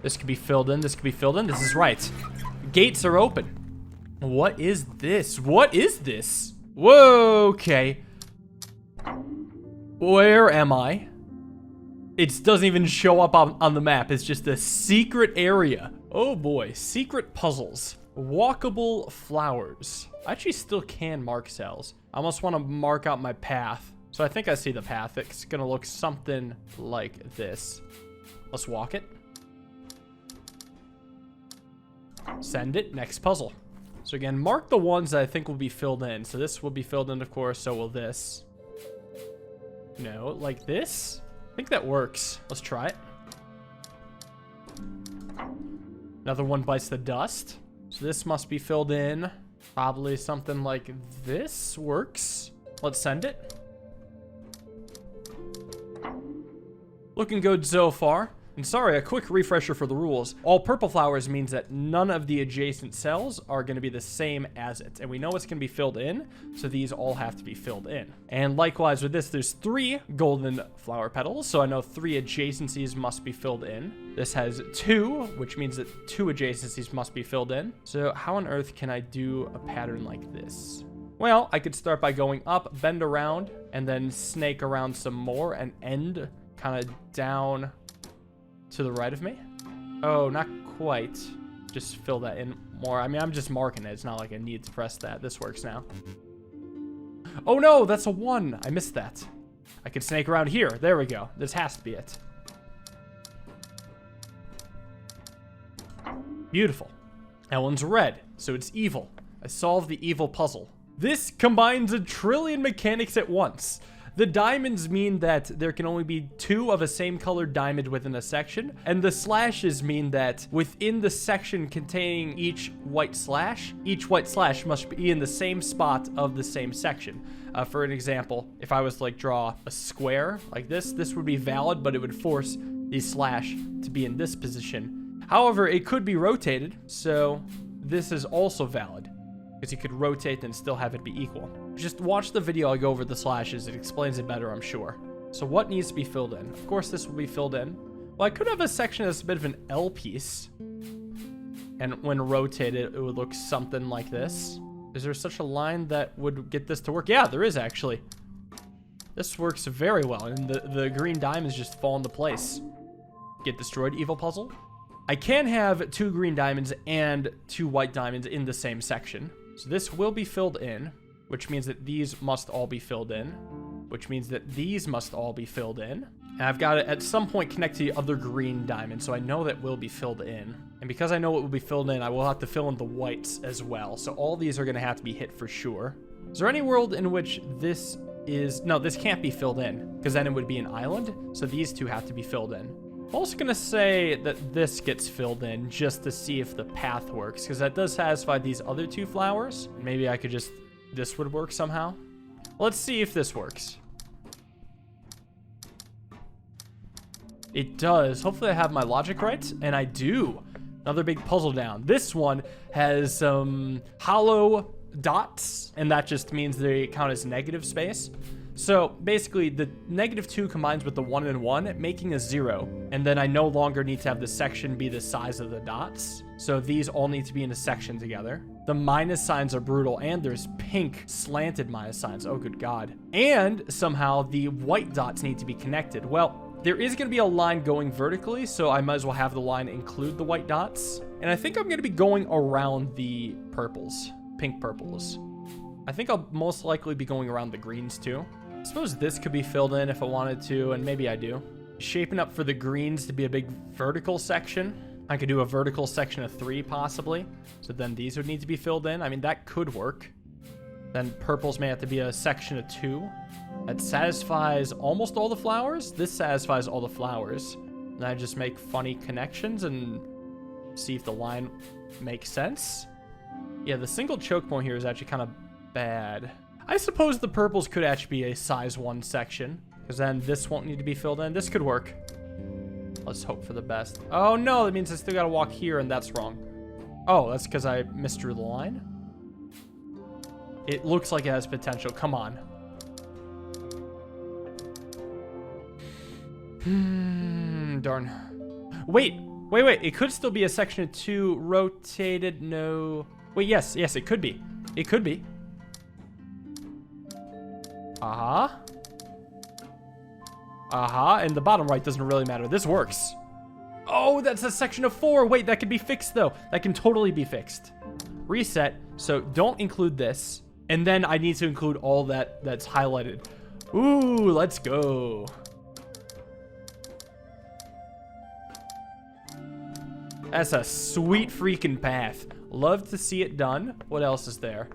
This could be filled in. This could be filled in. This is right. Gates are open. What is this? What is this? Whoa, okay. Where am I? It doesn't even show up on the map. It's just a secret area. Oh boy, secret puzzles. Walkable flowers. I actually still can mark cells. I almost want to mark out my path. So I think I see the path. It's gonna look something like this. Let's walk it. Send it. Next puzzle. So again, mark the ones that I think will be filled in. So this will be filled in, of course. So will this. No, like this? I think that works. Let's try it. Another one bites the dust. So this must be filled in. Probably something like this works. Let's send it. Looking good so far. And sorry, a quick refresher for the rules. All purple flowers means that none of the adjacent cells are going to be the same as it. And we know it's going to be filled in, so these all have to be filled in. And likewise with this, there's 3 golden flower petals, so I know 3 adjacencies must be filled in. This has 2, which means that 2 adjacencies must be filled in. So how on earth can I do a pattern like this? Well, I could start by going up, bend around, and then snake around some more and end kind of down to the right of me. Oh, not quite. Just fill that in more. I mean, I'm just marking it. It's not like I need to press that. This works now. Oh no, that's a 1. I missed that. I can snake around here. There we go. This has to be it. Beautiful. That one's red, so it's evil. I solved the evil puzzle. This combines a trillion mechanics at once. The diamonds mean that there can only be 2 of a same colored diamond within a section, and the slashes mean that within the section containing each white slash must be in the same spot of the same section. For an example, if I was to like draw a square like this would be valid, but it would force the slash to be in this position. However, it could be rotated, so this is also valid, because you could rotate and still have it be equal. Just watch the video I go over the slashes. It explains it better, I'm sure. So what needs to be filled in? Of course, this will be filled in. Well, I could have a section that's a bit of an L piece. And when rotated, it would look something like this. Is there such a line that would get this to work? Yeah, there is actually. This works very well. And the green diamonds just fall into place. Get destroyed, evil puzzle. I can have 2 green diamonds and 2 white diamonds in the same section. So this will be filled in, which means that these must all be filled in, which means that these must all be filled in. And I've got to, at some point, connect to the other green diamond, so I know that will be filled in. And because I know it will be filled in, I will have to fill in the whites as well. So all these are going to have to be hit for sure. Is there any world in which this is... No, this can't be filled in, because then it would be an island. So these 2 have to be filled in. I'm also going to say that this gets filled in just to see if the path works, because that does satisfy these other 2 flowers. Maybe I could just... This would work somehow. Let's see if this works. It does. Hopefully I have my logic right, and I do. Another big puzzle down. This one has hollow dots, and that just means they count as negative space. So basically the -2 combines with the 1 and 1, making a 0. And then I no longer need to have the section be the size of the dots. So these all need to be in a section together. The minus signs are brutal, and there's pink slanted minus signs. Oh, good God. And somehow the white dots need to be connected. Well, there is going to be a line going vertically, so I might as well have the line include the white dots. And I think I'm going to be going around the purples, pink purples. I think I'll most likely be going around the greens too. I suppose this could be filled in if I wanted to, and maybe I do. Shaping up for the greens to be a big vertical section. I could do a vertical section of 3 possibly. So then these would need to be filled in. I mean, that could work. Then purples may have to be a section of 2. That satisfies almost all the flowers. This satisfies all the flowers. And I just make funny connections and see if the line makes sense. Yeah, the single choke point here is actually kind of bad. I suppose the purples could actually be a size 1 section, because then this won't need to be filled in. This could work. Let's hope for the best. Oh no, that means I still gotta walk here, and that's wrong. Oh, that's because I misdrew the line. It looks like it has potential. Come on. Darn. Wait, Wait. It could still be a section of 2 rotated. No. Wait, yes, it could be. It could be. And the bottom right doesn't really matter. This works. Oh, that's a section of 4. Wait, that could be fixed, though. That can totally be fixed. Reset. So don't include this. And then I need to include all that's highlighted. Ooh, let's go. That's a sweet freaking path. Love to see it done. What else is there?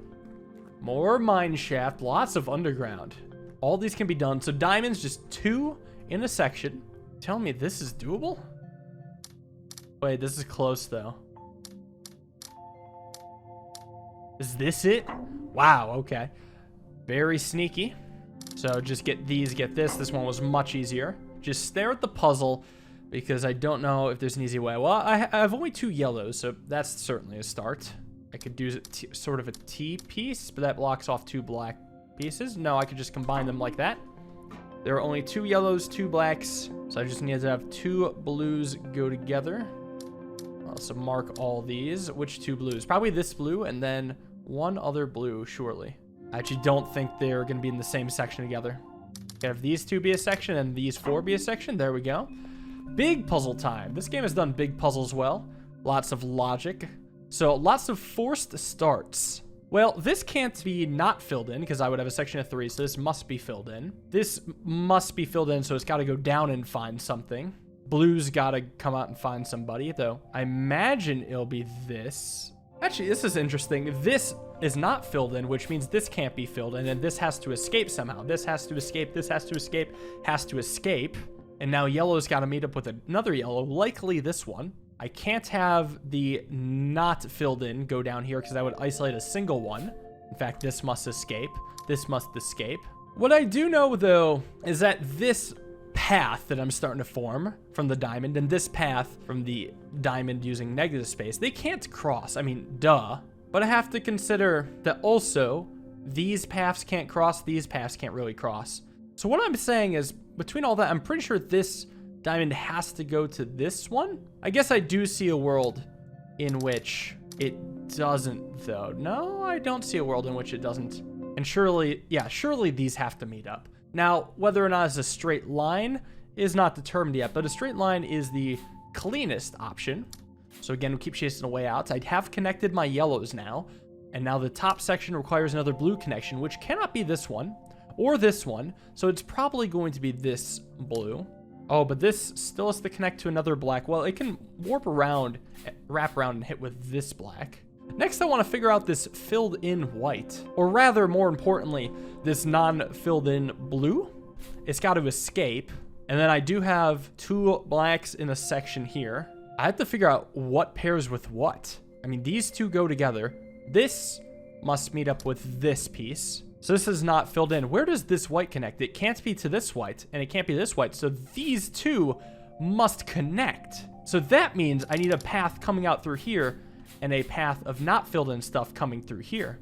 More mine shaft. Lots of underground. All these can be done. So diamonds, just 2 in a section. Tell me this is doable? Wait, this is close, though. Is this it? Wow, okay. Very sneaky. So just get these, get this. This one was much easier. Just stare at the puzzle because I don't know if there's an easy way. Well, I have only 2 yellows, so that's certainly a start. I could do sort of a T piece, but that blocks off 2 black pieces. No, I could just combine them like that. There are only 2 yellows, 2 blacks, so I just need to have 2 blues go together. So mark all these. Which 2 blues? Probably this blue and then 1 other blue, surely. I actually don't think they're going to be in the same section together. Have these 2 be a section and these 4 be a section. There we go. Big puzzle time. This game has done big puzzles well. Lots of logic. So lots of forced starts. Well, this can't be not filled in because I would have a section of 3, so this must be filled in. This must be filled in, so it's got to go down and find something. Blue's got to come out and find somebody, though. I imagine it'll be this. Actually, this is interesting. This is not filled in, which means this can't be filled in, and this has to escape somehow. This has to escape, this has to escape, has to escape. And now yellow's got to meet up with another yellow, likely this one. I can't have the not filled in go down here because that would isolate a single one. In fact, this must escape. This must escape. What I do know, though, is that this path that I'm starting to form from the diamond and this path from the diamond using negative space, they can't cross. I mean, duh. But I have to consider that also these paths can't cross, these paths can't really cross. So what I'm saying is, between all that, I'm pretty sure this diamond has to go to this one. I guess I do see a world in which it doesn't, though. No, I don't see a world in which it doesn't. And surely, yeah, surely these have to meet up. Now, whether or not it's a straight line is not determined yet, but a straight line is the cleanest option. So again, we keep chasing a way out. I have connected my yellows now, and now the top section requires another blue connection, which cannot be this one or this one. So it's probably going to be this blue. Oh, but this still has to connect to another black. Well, it can warp around, wrap around, and hit with this black. Next, I want to figure out this filled in white, or rather, more importantly, this non-filled in blue. It's got to escape. And then I do have 2 blacks in a section here. I have to figure out what pairs with what. I mean, these 2 go together. This must meet up with this piece. So this is not filled in. Where does this white connect? It can't be to this white, and it can't be this white. So these 2 must connect. So that means I need a path coming out through here and a path of not filled in stuff coming through here.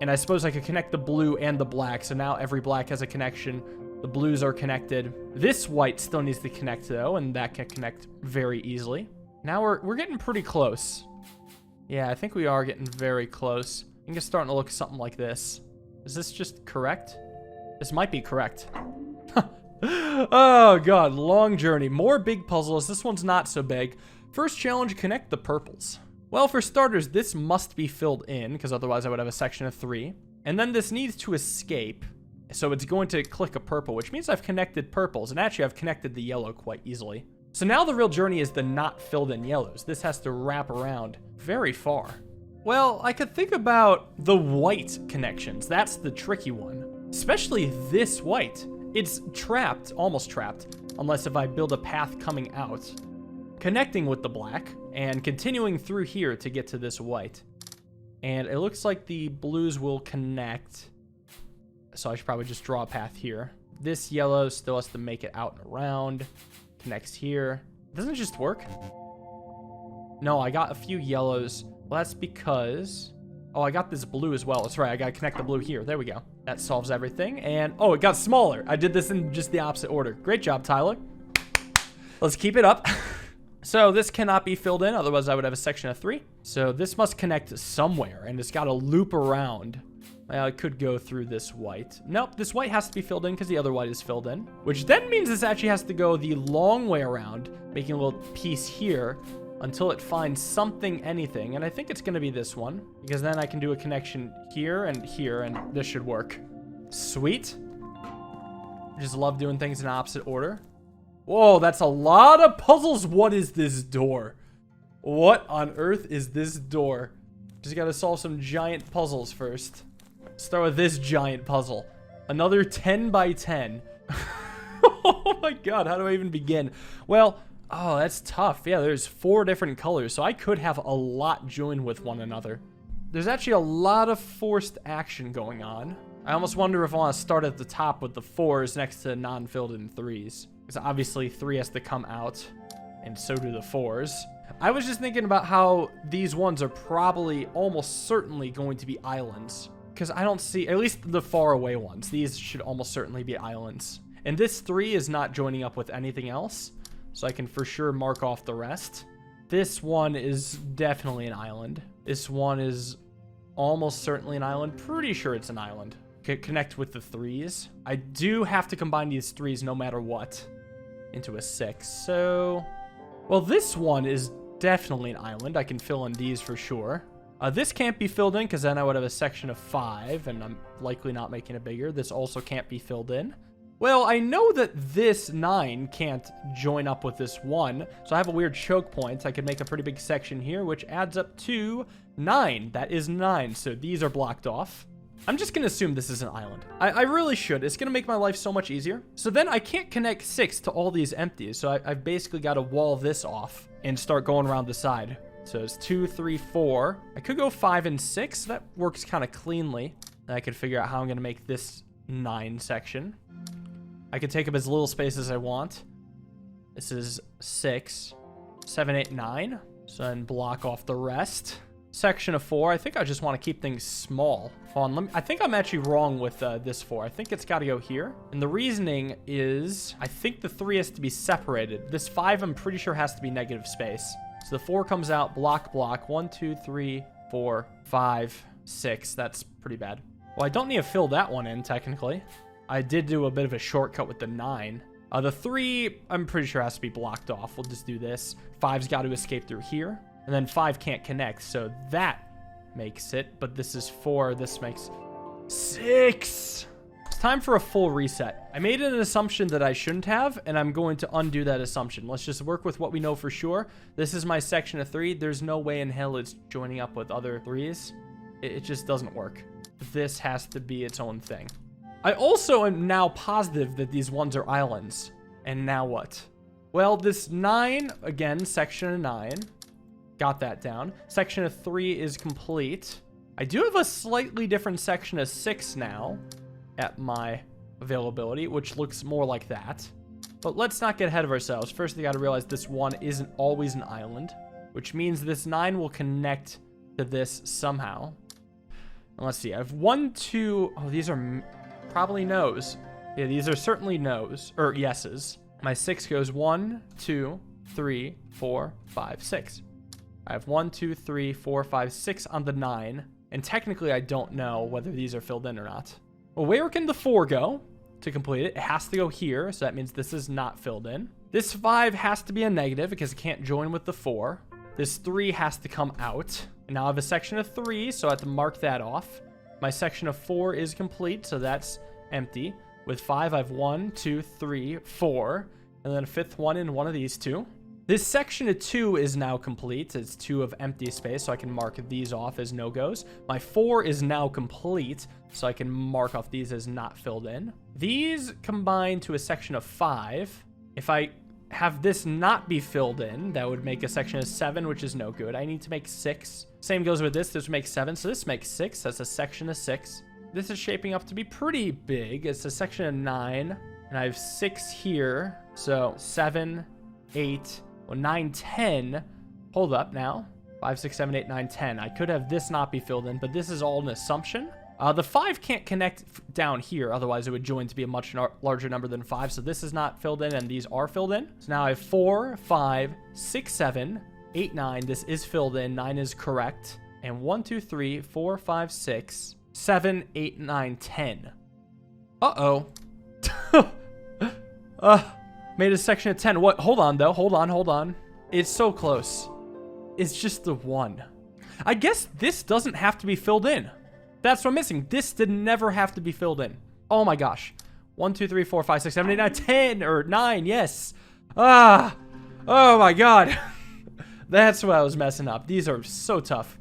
And I suppose I could connect the blue and the black. So now every black has a connection. The blues are connected. This white still needs to connect, though, and that can connect very easily. Now we're getting pretty close. Yeah, I think we are getting very close. I think it's starting to look something like this. Is this just correct? This might be correct. Oh, God. Long journey. More big puzzles. This one's not so big. First challenge, connect the purples. Well, for starters, this must be filled in, because otherwise I would have a section of 3. And then this needs to escape. So it's going to click a purple, which means I've connected purples. And actually, I've connected the yellow quite easily. So now the real journey is the not filled in yellows. This has to wrap around very far. Well, I could think about the white connections. That's the tricky one. Especially this white. It's trapped, almost trapped, unless if I build a path coming out, connecting with the black, and continuing through here to get to this white. And it looks like the blues will connect. So I should probably just draw a path here. This yellow still has to make it out and around. Connects here. Doesn't it just work? No, I got a few yellows. Well, that's because... Oh, I got this blue as well. That's right, I gotta connect the blue here. There we go. That solves everything. And, oh, it got smaller. I did this in just the opposite order. Great job, Tyler. Let's keep it up. So this cannot be filled in, otherwise I would have a section of 3. So this must connect somewhere, and it's got to loop around. Well, I could go through this white. Nope, this white has to be filled in because the other white is filled in. Which then means this actually has to go the long way around, making a little piece here until it finds something, anything. And I think it's going to be this one, because then I can do a connection here, and this should work. Sweet. Just love doing things in opposite order. Whoa, that's a lot of puzzles. What is this door? What on earth is this door? Just got to solve some giant puzzles first. Start with this giant puzzle. Another 10 by 10. Oh my god, how do I even begin? Well, oh, that's tough. Yeah, there's 4 different colors, so I could have a lot joined with one another. There's actually a lot of forced action going on. I almost wonder if I want to start at the top with the 4s next to non-filled in 3s. Because obviously 3 has to come out, and so do the 4s. I was just thinking about how these ones are probably almost certainly going to be islands. Because I don't see, at least the far away ones, these should almost certainly be islands. And this 3 is not joining up with anything else, so I can for sure mark off the rest. This one is definitely an island. This one is almost certainly an island. Pretty sure it's an island. Connect with the 3s. I do have to combine these 3s no matter what into a 6. So, well, this one is definitely an island. I can fill in these for sure. This can't be filled in because then I would have a section of 5, and I'm likely not making it bigger. This also can't be filled in. Well, I know that this 9 can't join up with this 1, so I have a weird choke point. I could make a pretty big section here, which adds up to 9. That is 9, so these are blocked off. I'm just going to assume this is an island. I really should. It's going to make my life so much easier. So then I can't connect 6 to all these empties, so I've basically got to wall this off and start going around the side. So it's 2, 3, 4. I could go 5 and 6. That works kind of cleanly. And I could figure out how I'm going to make this 9 section. I could take up as little space as I want. This is 6, 7, 8, 9. So then block off the rest. Section of 4. I think I just want to keep things small. Hold on, I think I'm actually wrong with this 4. I think it's got to go here. And the reasoning is, I think the 3 has to be separated. This 5, I'm pretty sure, has to be negative space. So the 4 comes out, block, block. 1, 2, 3, 4, 5, 6. That's pretty bad. Well, I don't need to fill that one in, technically. I did do a bit of a shortcut with the 9. The 3, I'm pretty sure has to be blocked off. We'll just do this. 5's got to escape through here. And then 5 can't connect, so that makes it. But this is 4. This makes 6. It's time for a full reset. I made an assumption that I shouldn't have, and I'm going to undo that assumption. Let's just work with what we know for sure. This is my section of 3. There's no way in hell it's joining up with other 3s. It just doesn't work. This has to be its own thing. I also am now positive that these ones are islands. And now what? Well, this 9, again, section of 9. Got that down. Section of 3 is complete. I do have a slightly different section of 6 now at my availability, which looks more like that. But let's not get ahead of ourselves. First, we got to realize this 1 isn't always an island, which means this 9 will connect to this somehow. And let's see. I have 1, 2... Oh, these are probably no's. Yeah, these are certainly no's, or yeses. My 6 goes 1, 2, 3, 4, 5, 6. I have 1, 2, 3, 4, 5, 6 on the 9. And technically, I don't know whether these are filled in or not. Well, where can the 4 go to complete it? It has to go here, so that means this is not filled in. This 5 has to be a negative because it can't join with the 4. This 3 has to come out. And now I have a section of 3, so I have to mark that off. My section of 4 is complete, so that's empty. With 5, I have 1, 2, 3, 4. And then a 5th one in one of these 2. This section of 2 is now complete. It's 2 of empty space, so I can mark these off as no-goes. My 4 is now complete, so I can mark off these as not filled in. These combine to a section of 5. If I have this not be filled in, that would make a section of 7, which is no good. I need to make 6. Same goes with this. This would make 7, so this makes 6. That's a section of 6. This is shaping up to be pretty big. It's a section of 9, and I have 6 here. So 7, 8, well, 9, 10. Hold up now. 5, 6, 7, 8, 9, 10. I could have this not be filled in, but this is all an assumption. The 5 can't connect down here, otherwise it would join to be a much larger number than 5. So this is not filled in, and these are filled in. So now I have 4, 5, 6, 7, 8, 9. This is filled in. 9 is correct. And 1, 2, 3, 4, 5, 6, 7, 8, 9, 10. Uh-oh. Made a section of 10. What? Hold on, though. Hold on. It's so close. It's just the 1. I guess this doesn't have to be filled in. That's what I'm missing. This did never have to be filled in. Oh my gosh. 1, 2, 3, 4, 5, 6, 7, 8, 9, 10 or 9. Yes. Oh my God. That's what I was messing up. These are so tough.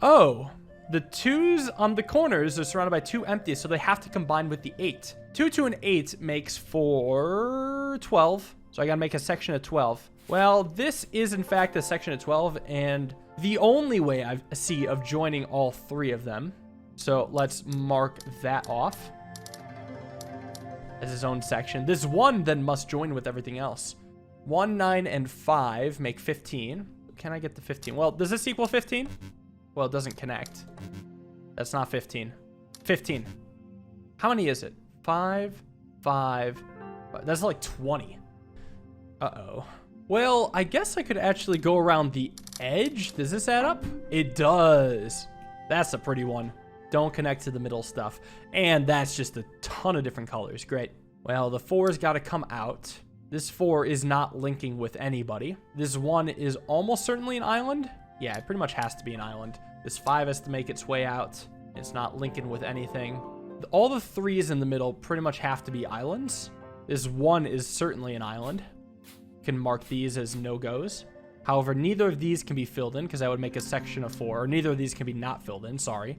Oh, the 2s on the corners are surrounded by 2 empties, so they have to combine with the 8. 2, 2, and 8 makes for 12. So I gotta make a section of 12. Well, this is in fact a section of 12, and the only way I see of joining all 3 of them. So let's mark that off as his own section. This 1 then must join with everything else. 1, 9, and 5 make 15. Can I get the 15? Well, does this equal 15? Well, it doesn't connect. That's not 15. 15. How many is it? 5, 5. That's like 20. Uh-oh. Well, I guess I could actually go around the edge. Does this add up? It does. That's a pretty one. Don't connect to the middle stuff. And that's just a ton of different colors. Great. Well, the 4's got to come out. This 4 is not linking with anybody. This 1 is almost certainly an island. Yeah, it pretty much has to be an island. This 5 has to make its way out. It's not linking with anything. All the 3s in the middle pretty much have to be islands. This 1 is certainly an island. Can mark these as no-goes. However, neither of these can be filled in because that would make a section of 4. Or neither of these can be not filled in, sorry.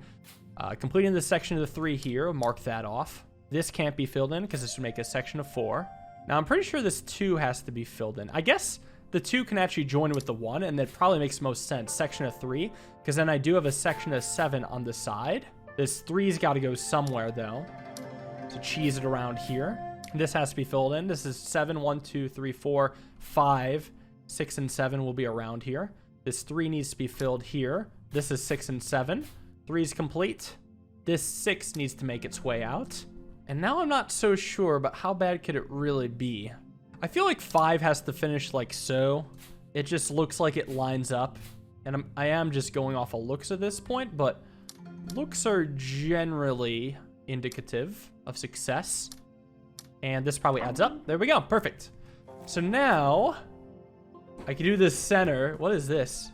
Completing the section of the 3 here, mark that off. This can't be filled in because this would make a section of 4. Now, I'm pretty sure this 2 has to be filled in. I guess the 2 can actually join with the 1, and that probably makes most sense. Section of 3, because then I do have a section of 7 on the side. This 3's got to go somewhere, though. So cheese it around here. This has to be filled in. This is 7, 1, 2, 3, 4, 5, 6, and 7 will be around here. This 3 needs to be filled here. This is 6 and 7. 3 is complete. This 6 needs to make its way out. And now I'm not so sure, but how bad could it really be? I feel like 5 has to finish like so. It just looks like it lines up. And I am just going off of looks at this point, but looks are generally indicative of success. And this probably adds up. There we go. Perfect. So now I can do this center. What is this?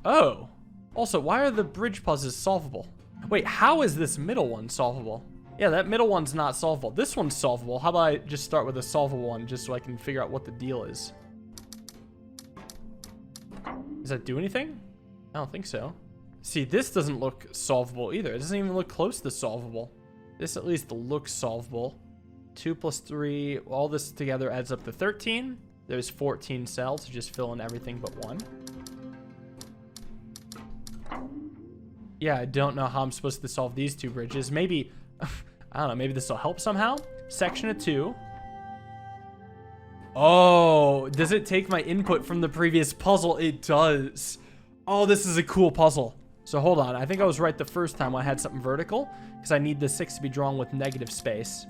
Oh. Also, why are the bridge puzzles solvable? Wait, how is this middle one solvable? Yeah, that middle one's not solvable. This one's solvable. How about I just start with a solvable one just so I can figure out what the deal is? Does that do anything? I don't think so. See, this doesn't look solvable either. It doesn't even look close to solvable. This at least looks solvable. 2 plus 3, all this together adds up to 13. There's 14 cells to just fill in everything but 1. Yeah, I don't know how I'm supposed to solve these 2 bridges. Maybe, I don't know, maybe this will help somehow. Section of 2. Oh, does it take my input from the previous puzzle? It does. Oh, this is a cool puzzle. So hold on, I think I was right the first time when I had something vertical, because I need the 6 to be drawn with negative space.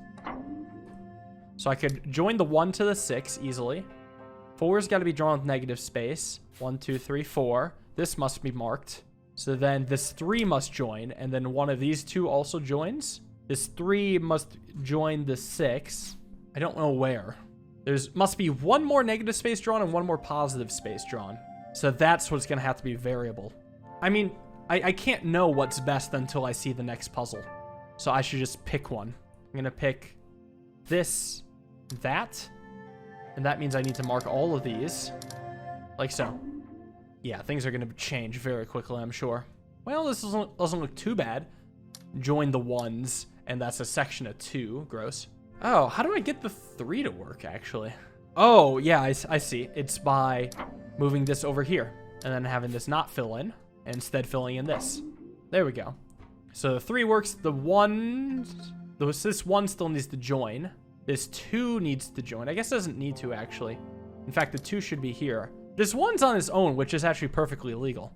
So I could join the 1 to the 6 easily. 4's got to be drawn with negative space. 1, 2, 3, 4. This must be marked. So then this 3 must join, and then one of these 2 also joins. This 3 must join the 6. I don't know where. There's must be 1 more negative space drawn and 1 more positive space drawn. So that's what's going to have to be variable. I mean, I can't know what's best until I see the next puzzle. So I should just pick one. I'm going to pick this, that, and that means I need to mark all of these, like so. Yeah, things are going to change very quickly, I'm sure. Well, this doesn't look too bad. Join the 1s, and that's a section of 2. Gross. Oh, how do I get the 3 to work, actually? Oh, yeah, I see. It's by moving this over here, and then having this not fill in, and instead filling in this. There we go. So the 3 works. The 1... This 1 still needs to join. This 2 needs to join. I guess it doesn't need to, actually. In fact, the 2 should be here. This 1's on its own, which is actually perfectly legal.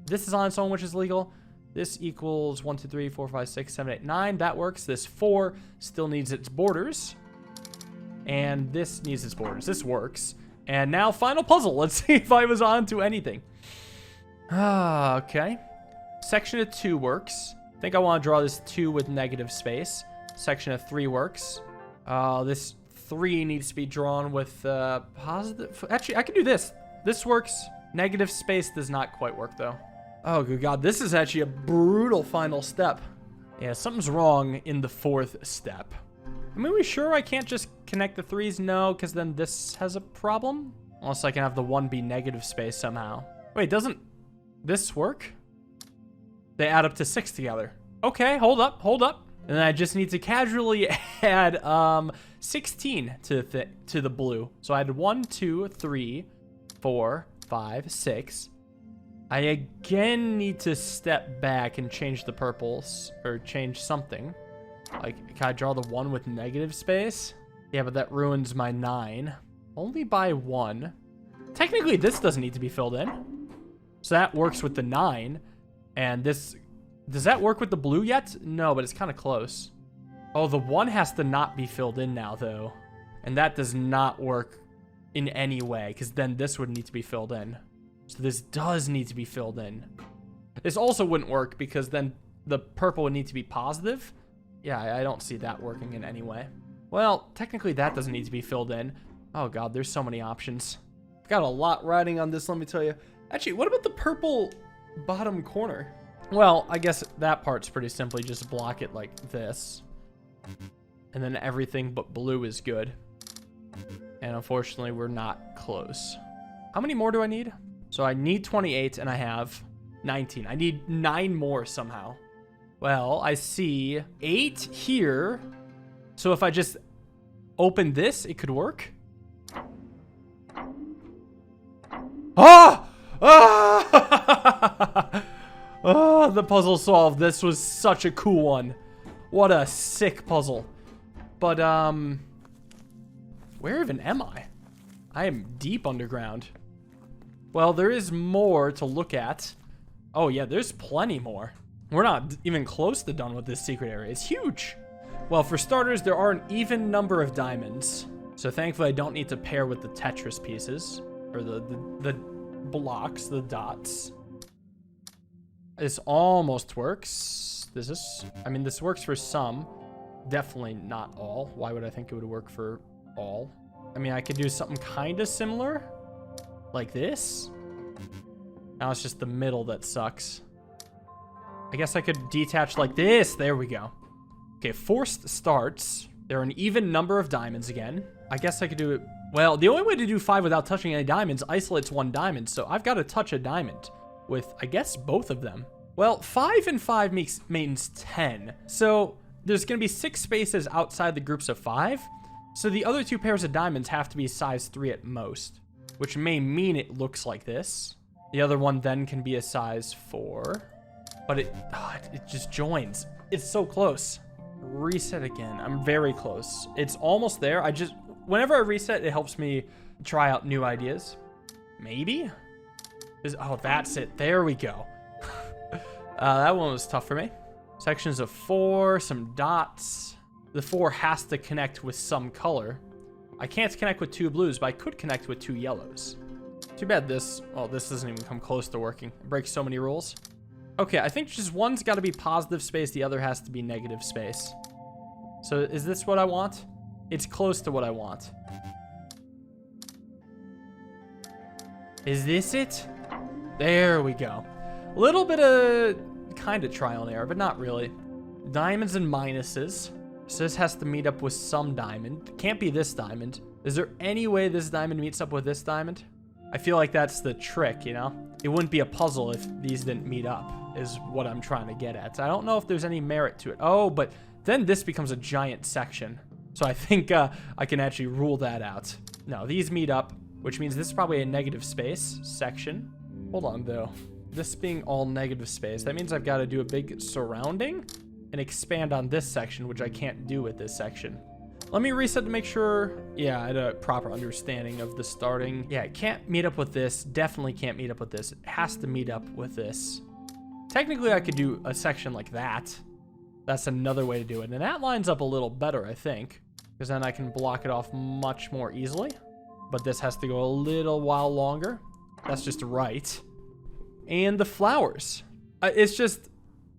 This is on its own, which is legal. This equals 1, 2, 3, 4, 5, 6, 7, 8, 9. That works. This 4 still needs its borders. And this needs its borders. This works. And now final puzzle. Let's see if I was on to anything. Okay. Section of 2 works. I think I want to draw this 2 with negative space. Section of 3 works. This 3 needs to be drawn with positive. Actually, I can do this. This works. Negative space does not quite work, though. Oh, good God. This is actually a brutal final step. Yeah, something's wrong in the 4th step. I mean, we sure I can't just connect the 3s? No, because then this has a problem. Unless I can have the 1 be negative space somehow. Wait, doesn't this work? They add up to 6 together. Okay, hold up, hold up. And then I just need to casually add 16 to the blue. So I had 1, 2, 3, 4, 5, 6. I again need to step back and change the purples, or change something. Like, can I draw the 1 with negative space? Yeah, but that ruins my 9. Only by 1. Technically, this doesn't need to be filled in. So that works with the 9. And this... Does that work with the blue yet? No, but it's kind of close. Oh, the 1 has to not be filled in now, though. And that does not work in any way, because then this would need to be filled in. So this does need to be filled in. This also wouldn't work, because then the purple would need to be positive. Yeah, I don't see that working in any way. Well, technically that doesn't need to be filled in. Oh God, there's so many options. I've got a lot riding on this, let me tell you. Actually, what about the purple bottom corner? Well, I guess that part's pretty simply just block it like this. And then everything but blue is good. And unfortunately, we're not close. How many more do I need? So I need 28 and I have 19. I need 9 more somehow. Well, I see 8 here. So if I just open this, it could work. Ah! Ah! Oh, the puzzle solved. This was such a cool one. What a sick puzzle. But, where even am I? I am deep underground. Well, there is more to look at. Oh, yeah, there's plenty more. We're not even close to done with this secret area. It's huge. Well, for starters, there are an even number of diamonds. So thankfully, I don't need to pair with the Tetris pieces. Or the blocks, the dots. This almost works. This works for some. Definitely not all. Why would I think it would work for all? I mean, I could do something kind of similar. Like this. Now it's just the middle that sucks. I guess I could detach like this. There we go. Okay, forced starts. There are an even number of diamonds again. I guess I could do it. Well, the only way to do 5 without touching any diamonds isolates 1 diamond. So I've got to touch a diamond with, I guess, both of them. Well, 5 and 5 means 10. So there's going to be 6 spaces outside the groups of 5. So the other 2 pairs of diamonds have to be size 3 at most, which may mean it looks like this. The other one then can be a size 4. But it just joins. It's so close. Reset again. I'm very close. It's almost there. Whenever I reset, it helps me try out new ideas. Maybe? Oh, that's it. There we go. That one was tough for me. Sections of 4, some dots. The 4 has to connect with some color. I can't connect with 2 blues, but I could connect with 2 yellows. Too bad this doesn't even come close to working. It breaks so many rules. Okay, I think just one's got to be positive space, the other has to be negative space. So is this what I want? It's close to what I want. Is this it? There we go. A little bit of kind of trial and error, but not really. Diamonds and minuses. So this has to meet up with some diamond. Can't be this diamond. Is there any way this diamond meets up with this diamond? I feel like that's the trick, you know? It wouldn't be a puzzle if these didn't meet up, is what I'm trying to get at. I don't know if there's any merit to it. Oh, but then this becomes a giant section. So I think I can actually rule that out. No, these meet up, which means this is probably a negative space section. Hold on, though. This being all negative space, that means I've got to do a big surrounding and expand on this section, which I can't do with this section. Let me reset to make sure, yeah, I had a proper understanding of the starting. Yeah, it can't meet up with this. Definitely can't meet up with this. It has to meet up with this. Technically, I could do a section like that. That's another way to do it. And that lines up a little better, I think. Because then I can block it off much more easily. But this has to go a little while longer. That's just right. And the flowers. It's just,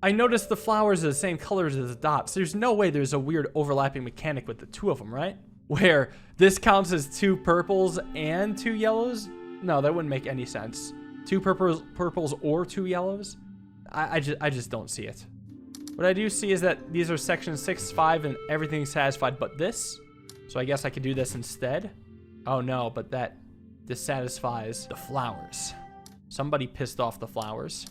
I noticed the flowers are the same colors as the dots. There's no way there's a weird overlapping mechanic with the two of them, right? Where this counts as 2 purples and 2 yellows? No, that wouldn't make any sense. 2 purples or 2 yellows? I just don't see it. What I do see is that these are sections 6, 5, and everything's satisfied but this. So I guess I could do this instead. Oh no, but that dissatisfies the flowers. Somebody pissed off the flowers.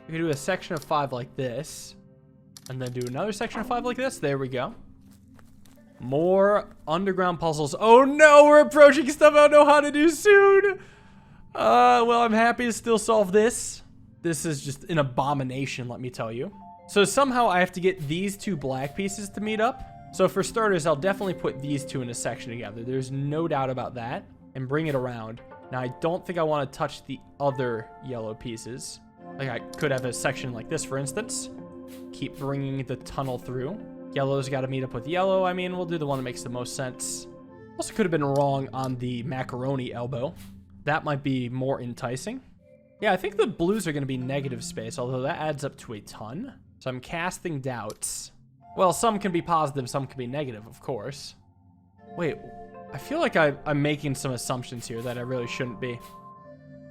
We could do a section of 5 like this. And then do another section of 5 like this. There we go. More underground puzzles. Oh no, we're approaching stuff I don't know how to do soon. Well, I'm happy to still solve this. This is just an abomination, let me tell you. So somehow I have to get these 2 black pieces to meet up. So for starters, I'll definitely put these 2 in a section together. There's no doubt about that. And bring it around. Now, I don't think I want to touch the other yellow pieces. Like I could have a section like this, for instance. Keep bringing the tunnel through. Yellow's got to meet up with yellow. I mean, we'll do the one that makes the most sense. Also could have been wrong on the macaroni elbow. That might be more enticing. Yeah, I think the blues are going to be negative space, although that adds up to a ton. So I'm casting doubts. Well, some can be positive, some can be negative, of course. Wait, I feel like I'm making some assumptions here that I really shouldn't be.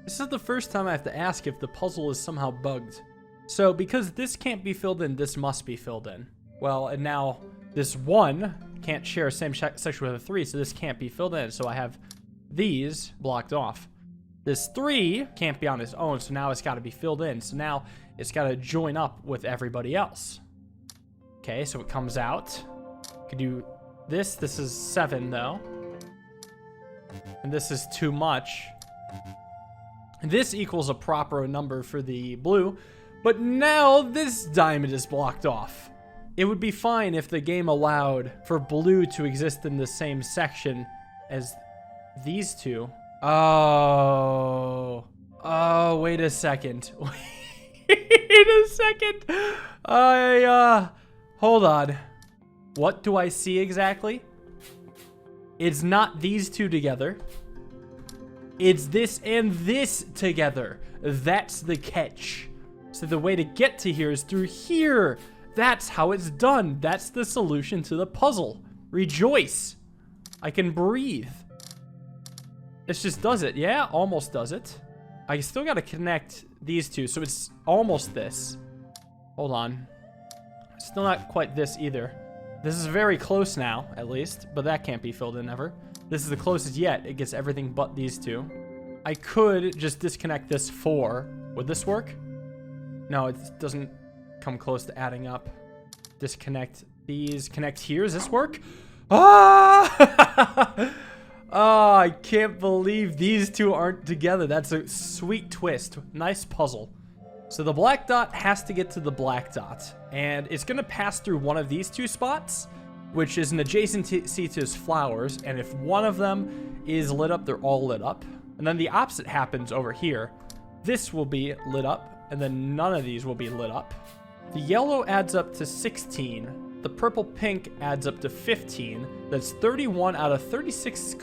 This is the first time I have to ask if the puzzle is somehow bugged. So because this can't be filled in, this must be filled in. Well, and now this 1 can't share a same section with a 3, so this can't be filled in. So I have these blocked off. This 3 can't be on its own, so now it's got to be filled in. So now it's got to join up with everybody else. Okay, so it comes out. Could do this. This is 7, though. And this is too much. This equals a proper number for the blue. But now this diamond is blocked off. It would be fine if the game allowed for blue to exist in the same section as these 2. Oh, wait a second. Wait a second. Hold on. What do I see exactly? It's not these 2 together. It's this and this together. That's the catch. So the way to get to here is through here. That's how it's done. That's the solution to the puzzle. Rejoice. I can breathe. This just does it. Yeah, almost does it. I still got to connect these 2, so it's almost this. Hold on. Still not quite this either. This is very close now, at least, but that can't be filled in ever. This is the closest yet. It gets everything but these 2. I could just disconnect this 4. Would this work? No, it doesn't come close to adding up. Disconnect these. Connect here. Does this work? Ah! Oh, I can't believe these 2 aren't together. That's a sweet twist. Nice puzzle. So the black dot has to get to the black dot. And it's going to pass through one of these 2 spots, which is an adjacency to his flowers. And if one of them is lit up, they're all lit up. And then the opposite happens over here. This will be lit up, and then none of these will be lit up. The yellow adds up to 16. The purple pink adds up to 15. That's 31 out of 36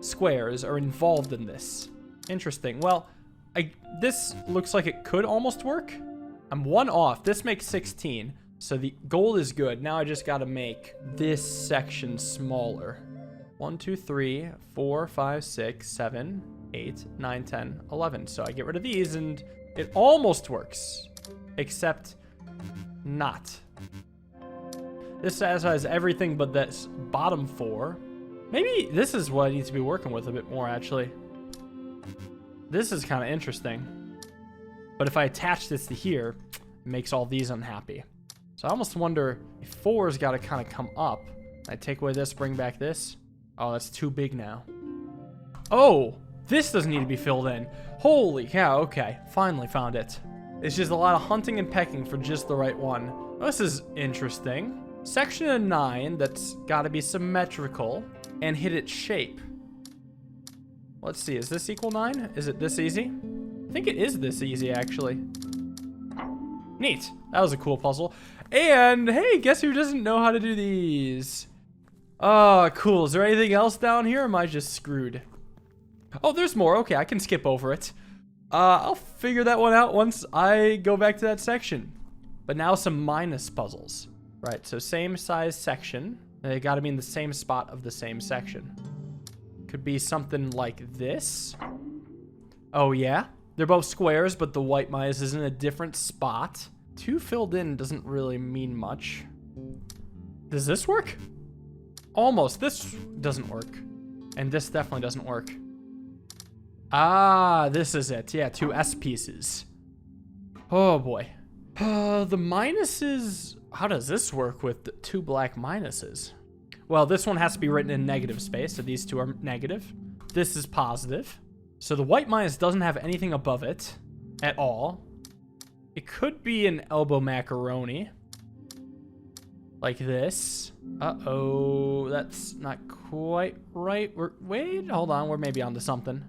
squares are involved in this. Interesting. Well, this looks like it could almost work. I'm 1 off. This makes 16. So the goal is good. Now I just got to make this section smaller. 1, 2, 3, 4, 5, 6, 7, 8, 9, 10, 11. So I get rid of these and it almost works. Except not. This satisfies everything but this bottom 4. Maybe this is what I need to be working with a bit more, actually. This is kind of interesting. But if I attach this to here, it makes all these unhappy. So I almost wonder if 4's got to kind of come up. I take away this, bring back this. Oh, that's too big now. Oh, this doesn't need to be filled in. Holy cow, okay. Finally found it. It's just a lot of hunting and pecking for just the right one. This is interesting. Section of 9 that's got to be symmetrical and hit its shape. Let's see, is this equal 9? Is it this easy? I think it is this easy, actually. Neat. That was a cool puzzle. And hey, guess who doesn't know how to do these? Oh, cool. Is there anything else down here, or am I just screwed? Oh, there's more. Okay, I can skip over it. I'll figure that one out once I go back to that section. But now some minus puzzles. Right, so same size section. They gotta be in the same spot of the same section. Could be something like this. Oh yeah? They're both squares, but the white minus is in a different spot. 2 filled in doesn't really mean much. Does this work? Almost. This doesn't work. And this definitely doesn't work. Ah, this is it. Yeah, 2 S pieces. Oh boy. The minuses... How does this work with the 2 black minuses? Well, this one has to be written in negative space, so these 2 are negative. This is positive. So the white minus doesn't have anything above it at all. It could be an elbow macaroni. Like this. Uh-oh, that's not quite right. Wait, hold on, we're maybe onto something.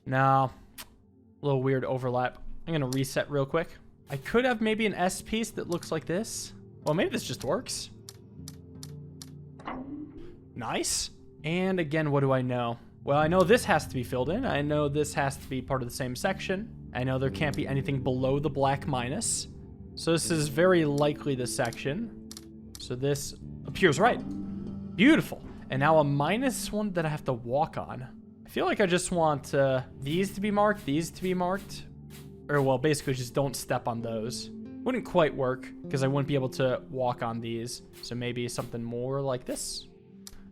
No, a little weird overlap. I'm gonna reset real quick. I could have maybe an S piece that looks like this. Well, maybe this just works. Nice. And again, what do I know? Well, I know this has to be filled in. I know this has to be part of the same section. I know there can't be anything below the black minus. So this is very likely the section. So this appears right. Beautiful. And now a minus one that I have to walk on. I feel like I just want these to be marked, these to be marked. Or, well, basically just don't step on those. Wouldn't quite work, because I wouldn't be able to walk on these. So maybe something more like this.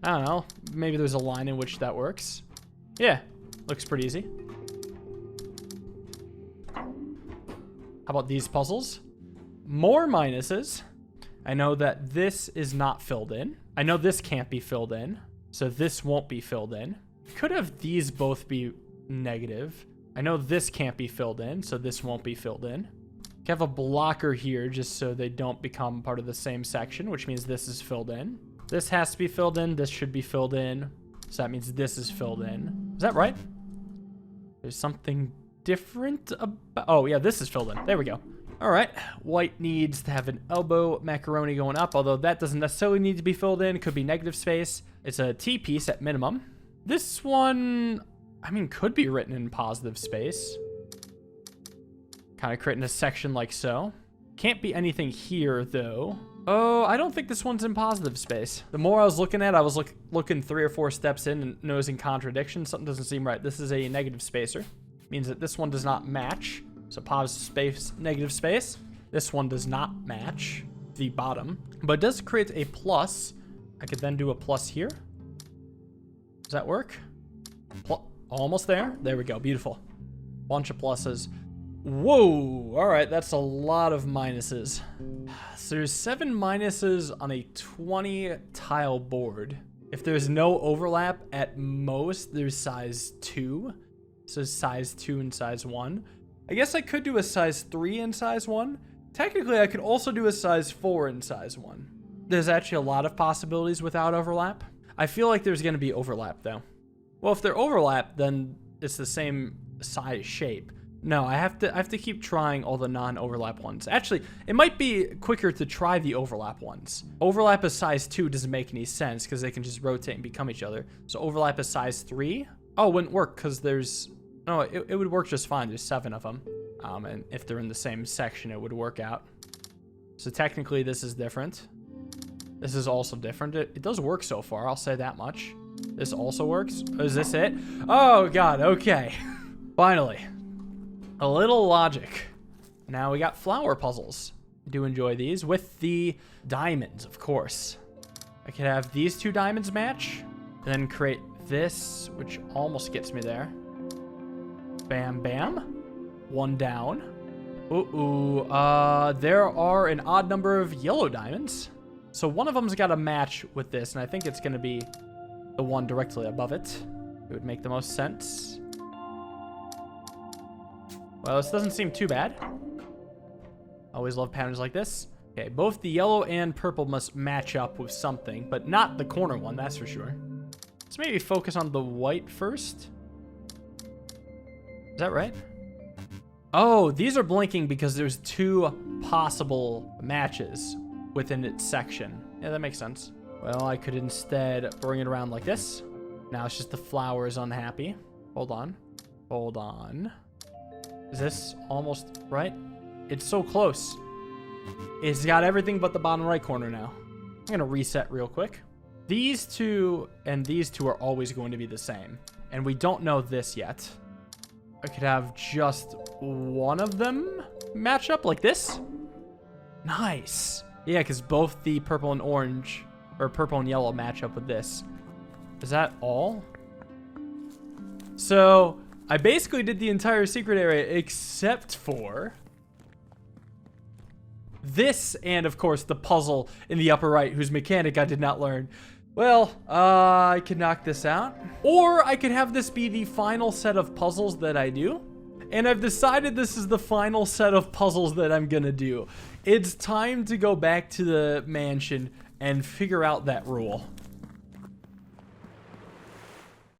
I don't know. Maybe there's a line in which that works. Yeah, looks pretty easy. How about these puzzles? More minuses. I know that this is not filled in. I know this can't be filled in, so this won't be filled in. Could have these both be negative. I know this can't be filled in, so this won't be filled in. I have a blocker here just so they don't become part of the same section, which means this is filled in. This has to be filled in. This should be filled in. So that means this is filled in. Is that right? There's something different about... Oh, yeah, this is filled in. There we go. All right. White needs to have an elbow macaroni going up, although that doesn't necessarily need to be filled in. It could be negative space. It's a T piece at minimum. This one, I mean, could be written in positive space. Kind of creating a section like so. Can't be anything here, though. Oh, I don't think this one's in positive space. The more I was looking at, I was looking 3 or 4 steps in and noticing contradiction. Something doesn't seem right. This is a negative spacer. Means that this one does not match. So positive space, negative space. This one does not match the bottom. But it does create a plus. I could then do a plus here. Does that work? Almost there. There we go. Beautiful. Bunch of pluses. Whoa, all right, that's a lot of minuses. So there's 7 minuses on a 20 tile board. If there's no overlap, at most there's size 2. So size 2 and size 1. I guess I could do a size 3 and size 1. Technically, I could also do a size 4 and size 1. There's actually a lot of possibilities without overlap. I feel like there's going to be overlap, though. Well, if they're overlap, then it's the same size shape. No, I have to keep trying all the non-overlap ones. Actually, it might be quicker to try the overlap ones. Overlap as size 2 doesn't make any sense because they can just rotate and become each other. So overlap as size 3? Oh, it wouldn't work because there's... No, it would work just fine. There's 7 of them. And if they're in the same section, it would work out. So technically, this is different. This is also different. It does work so far, I'll say that much. This also works. Oh, is this it? Oh, God, okay. Finally. A little logic. Now we got flower puzzles. I do enjoy these with the diamonds, of course. I could have these 2 diamonds match, and then create this, which almost gets me there. Bam, bam. 1 down. Ooh, there are an odd number of yellow diamonds. So one of them's got to match with this, and I think it's going to be the one directly above it. It would make the most sense. Well, this doesn't seem too bad. Always love patterns like this. Okay, both the yellow and purple must match up with something, but not the corner one, that's for sure. Let's maybe focus on the white first. Is that right? Oh, these are blinking because there's 2 possible matches within its section. Yeah, that makes sense. Well, I could instead bring it around like this. Now it's just the flower is unhappy. Hold on. Hold on. Is this almost right? It's so close. It's got everything but the bottom right corner now. I'm going to reset real quick. These 2 and these 2 are always going to be the same. And we don't know this yet. I could have just one of them match up like this. Nice. Yeah, because both the purple and orange, or purple and yellow match up with this. Is that all? So I basically did the entire secret area except for this, and of course the puzzle in the upper right, whose mechanic I did not learn. Well, I could knock this out, or I could have this be the final set of puzzles that I do. And I've decided this is the final set of puzzles that I'm gonna do. It's time to go back to the mansion and figure out that rule.